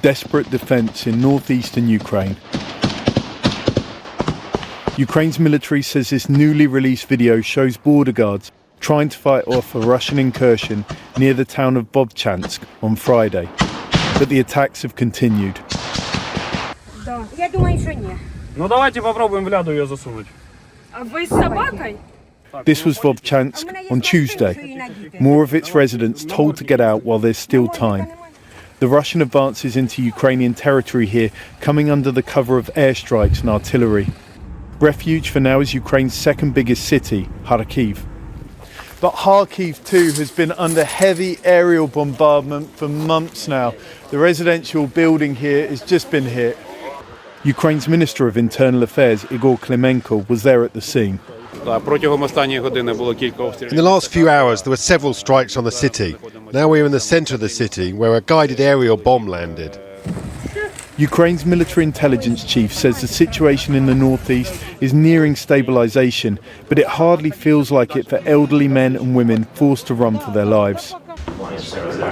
desperate defence in northeastern Ukraine. Ukraine's military says this newly released video shows border guards trying to fight off a Russian incursion near the town of Vovchansk on Friday. But the attacks have continued. This was Vovchansk on Tuesday. More of its residents told to get out while there's still time. The Russian advances into Ukrainian territory here coming under the cover of airstrikes and artillery. Refuge for now is Ukraine's second biggest city, Kharkiv. But Kharkiv too has been under heavy aerial bombardment for months now. The residential building here has just been hit. Ukraine's Minister of Internal Affairs, Igor Klimenko, was there at the scene. In the last few hours there were several strikes on the city. Now we're in the centre of the city where a guided aerial bomb landed. Ukraine's military intelligence chief says the situation in the northeast is nearing stabilisation, but it hardly feels like it for elderly men and women forced to run for their lives.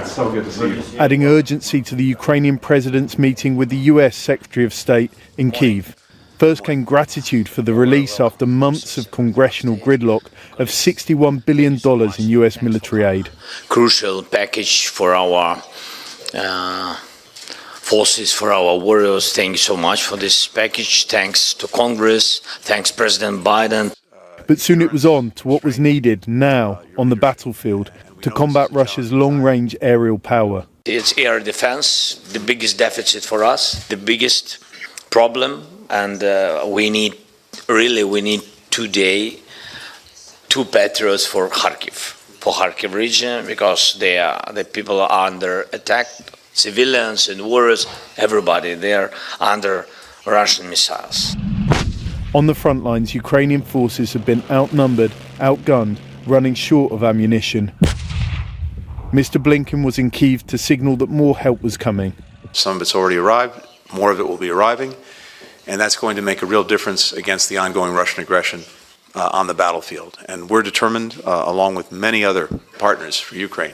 So good to see you. Adding urgency to the Ukrainian president's meeting with the US Secretary of State in Kyiv. First came gratitude for the release after months of congressional gridlock of $61 billion in US military aid. Crucial package for our forces, for our warriors. Thank you so much for this package. Thanks to Congress. Thanks President Biden. But soon it was on to what was needed now on the battlefield to combat Russia's long-range aerial power. It's air defense, the biggest deficit for us, the biggest problem. And we need today 2 Patriots for Kharkiv region, because the people are under attack, civilians and warriors, everybody, they are under Russian missiles. On the front lines, Ukrainian forces have been outnumbered, outgunned, running short of ammunition. Mr. Blinken was in Kyiv to signal that more help was coming. Some of it's already arrived, more of it will be arriving. And that's going to make a real difference against the ongoing Russian aggression on the battlefield. And we're determined, along with many other partners for Ukraine,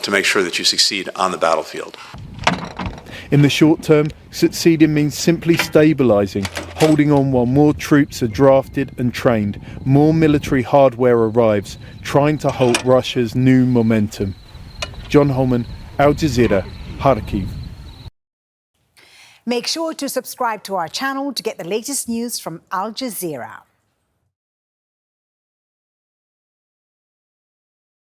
to make sure that you succeed on the battlefield. In the short term, succeeding means simply stabilising, holding on while more troops are drafted and trained, more military hardware arrives, trying to halt Russia's new momentum. John Holman, Al Jazeera, Kharkiv. Make sure to subscribe to our channel to get the latest news from Al Jazeera.